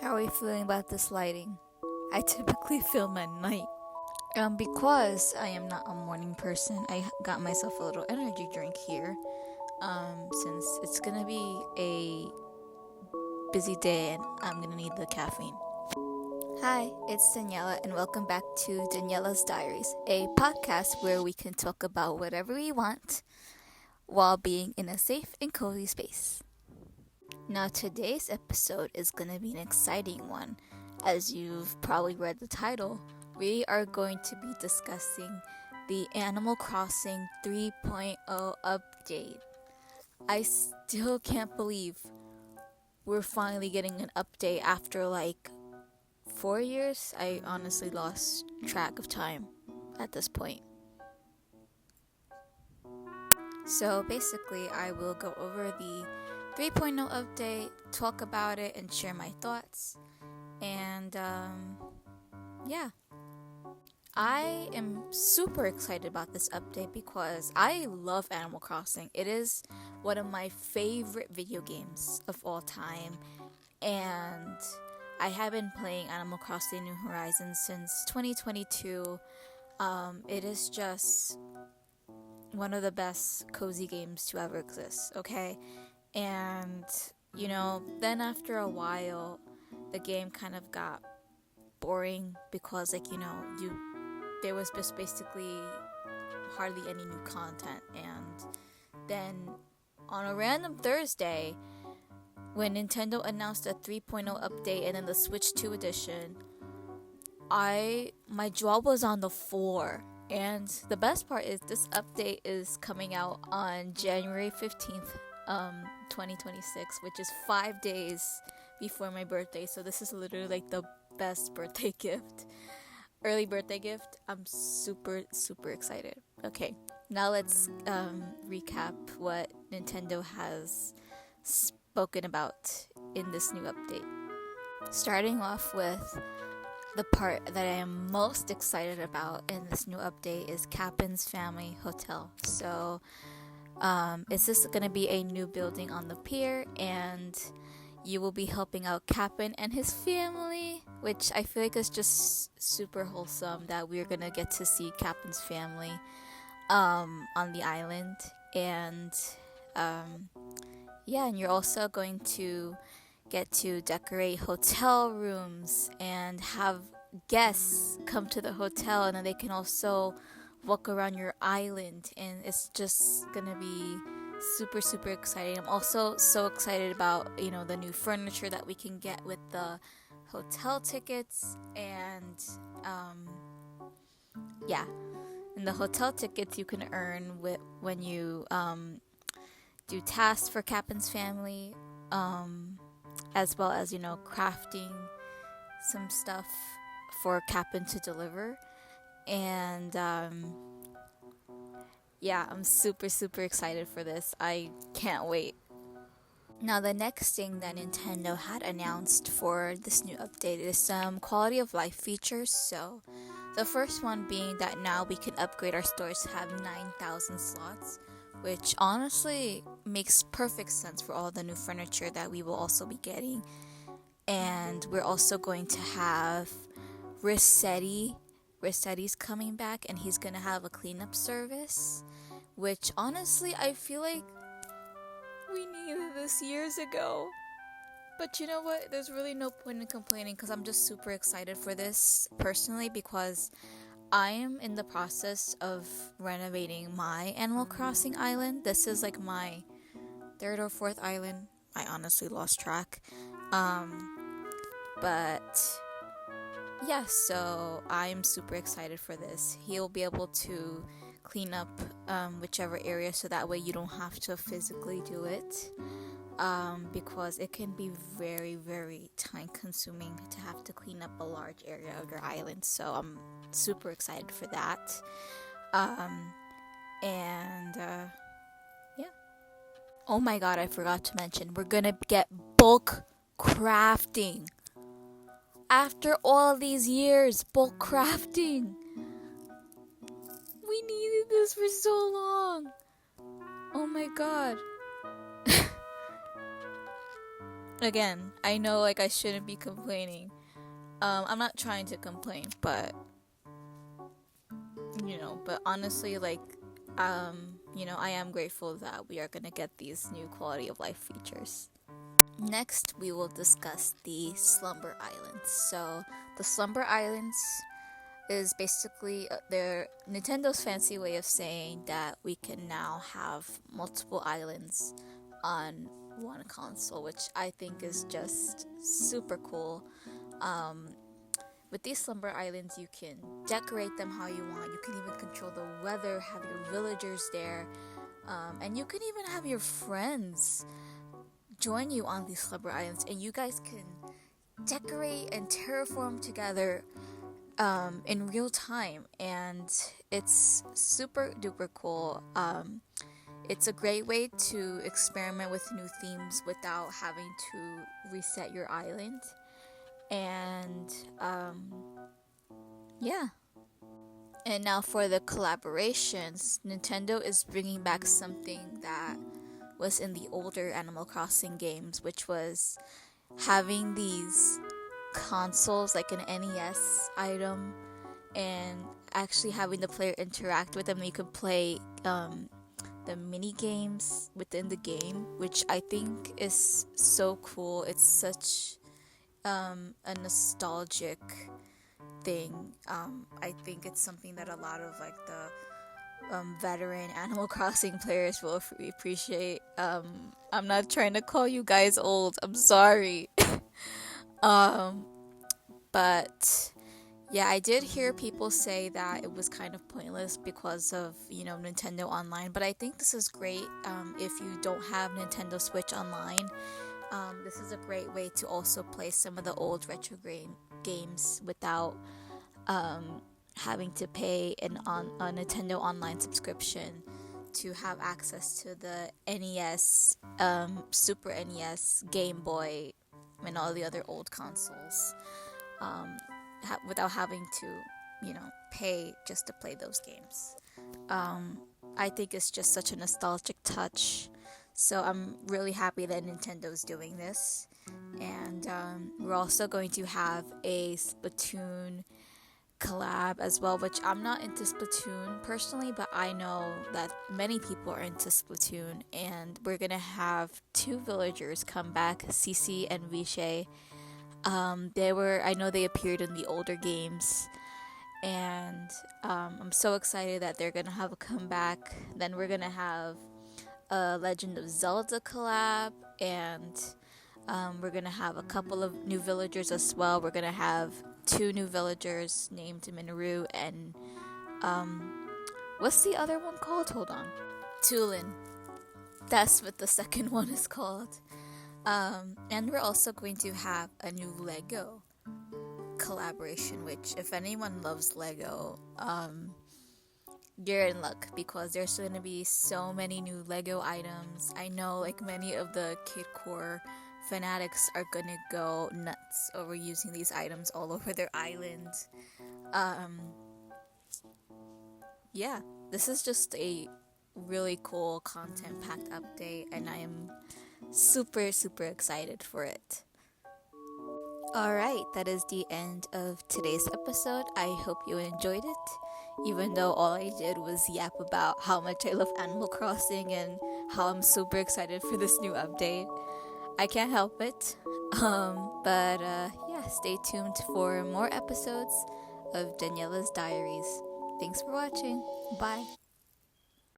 How are you feeling about this lighting? I typically film at night. Because I am not a morning person, I got myself a little energy drink here. Since it's gonna be a busy day and I'm gonna need the caffeine. Hi, it's Daniella, and welcome back to Daniella's Diaries, a podcast where we can talk about whatever we want while being in a safe and cozy space. Now, today's episode is going to be an exciting one. As you've probably read the title, we are going to be discussing the Animal Crossing 3.0 update. I still can't believe we're finally getting an update after like 4 years. I honestly lost track of time at this point. So basically, I will go over the 3.0 update, talk about it, and share my thoughts. And yeah. I am super excited about this update because I love Animal Crossing. It is one of my favorite video games of all time. And I have been playing Animal Crossing New Horizons since 2022. It is just one of the best cozy games to ever exist, okay? And, then after a while, the game kind of got boring because, there was just basically hardly any new content. And then on a random Thursday, when Nintendo announced a 3.0 update and then the Switch 2 edition, my jaw was on the floor. And the best part is this update is coming out on January 15th, 2026, which is 5 days before my birthday. So this is literally like the best birthday gift, early birthday gift. I'm super, super excited. Okay, now let's recap what Nintendo has spoken about in this new update. Starting off with the part that I am most excited about in this new update is Captain's Family Hotel. So, it's just going to be a new building on the pier, and you will be helping out Captain and his family, which I feel like is just super wholesome that we're going to get to see Captain's family on the island. And, and you're also going to get to decorate hotel rooms and have guests come to the hotel, and then they can also walk around your island, and it's just gonna be super, super exciting. I'm also so excited about the new furniture that we can get with the hotel tickets. And and the hotel tickets you can earn when you do tasks for Captain's family, as well as crafting some stuff for Captain to deliver. And I'm super, super excited for this. I can't wait. Now, the next thing that Nintendo had announced for this new update is some quality of life features. So the first one being that now we can upgrade our stores to have 9,000 slots, which honestly makes perfect sense for all the new furniture that we will also be getting. And we're also going to have Rossetti's coming back, and he's gonna have a cleanup service, which honestly I feel like we needed this years ago. But you know what? There's really no point in complaining because I'm just super excited for this personally, because I am in the process of renovating my Animal Crossing island. This is like my third or fourth island. I honestly lost track. But yeah, so I'm super excited for this. He'll be able to clean up whichever area, so that way you don't have to physically do it. Because it can be very, very time consuming to have to clean up a large area of your island. So I'm super excited for that. Oh my god, I forgot to mention, we're gonna get bulk crafting. After all these years, bulk crafting. We needed this for so long. Oh my god. again, I know like I shouldn't be complaining. I'm not trying to complain, but but honestly, like, I am grateful that we are gonna get these new quality of life features. Next, we will discuss the Slumber Islands. So, the Slumber Islands is basically their Nintendo's fancy way of saying that we can now have multiple islands on one console, which I think is just super cool. With these Slumber Islands, you can decorate them how you want. You can even control the weather, have your villagers there, and you can even have your friends join you on these Slumber Islands, and you guys can decorate and terraform together in real time, and it's super duper cool. It's a great way to experiment with new themes without having to reset your island. And yeah. And now for the collaborations, Nintendo is bringing back something that was in the older Animal Crossing games, which was having these consoles like an NES item and actually having the player interact with them. You could play the mini games within the game, which I think is so cool. It's such a nostalgic thing. I think it's something that a lot of like the veteran Animal Crossing players will appreciate. I'm not trying to call you guys old. I'm sorry. But yeah, I did hear people say that it was kind of pointless because of Nintendo Online. But I think this is great. If you don't have Nintendo Switch Online, this is a great way to also play some of the old retro games without having to pay a Nintendo Online subscription to have access to the NES, Super NES, Game Boy, and all the other old consoles, without having to, pay just to play those games. I think it's just such a nostalgic touch. So I'm really happy that Nintendo's doing this. And we're also going to have a Splatoon collab as well, which I'm not into Splatoon personally, but I know that many people are into Splatoon, and we're gonna have two villagers come back, Cece and Vishay. I know they appeared in the older games, and I'm so excited that they're gonna have a comeback. Then we're gonna have a Legend of Zelda collab, and we're gonna have a couple of new villagers as well. We're gonna have two new villagers named Minoru and what's the other one called? Hold on. Tulin. That's what the second one is called. And we're also going to have a new Lego collaboration, which if anyone loves Lego, you're in luck because there's going to be so many new Lego items. I know like many of the kidcore fanatics are gonna go nuts over using these items all over their island. Yeah, this is just a really cool content packed update, and I am super excited for it. Alright, that is the end of today's episode. I hope you enjoyed it, even though all I did was yap about how much I love Animal Crossing and how I'm super excited for this new update. I can't help it. But yeah, stay tuned for more episodes of Daniella's Diaries. Thanks for watching. Bye.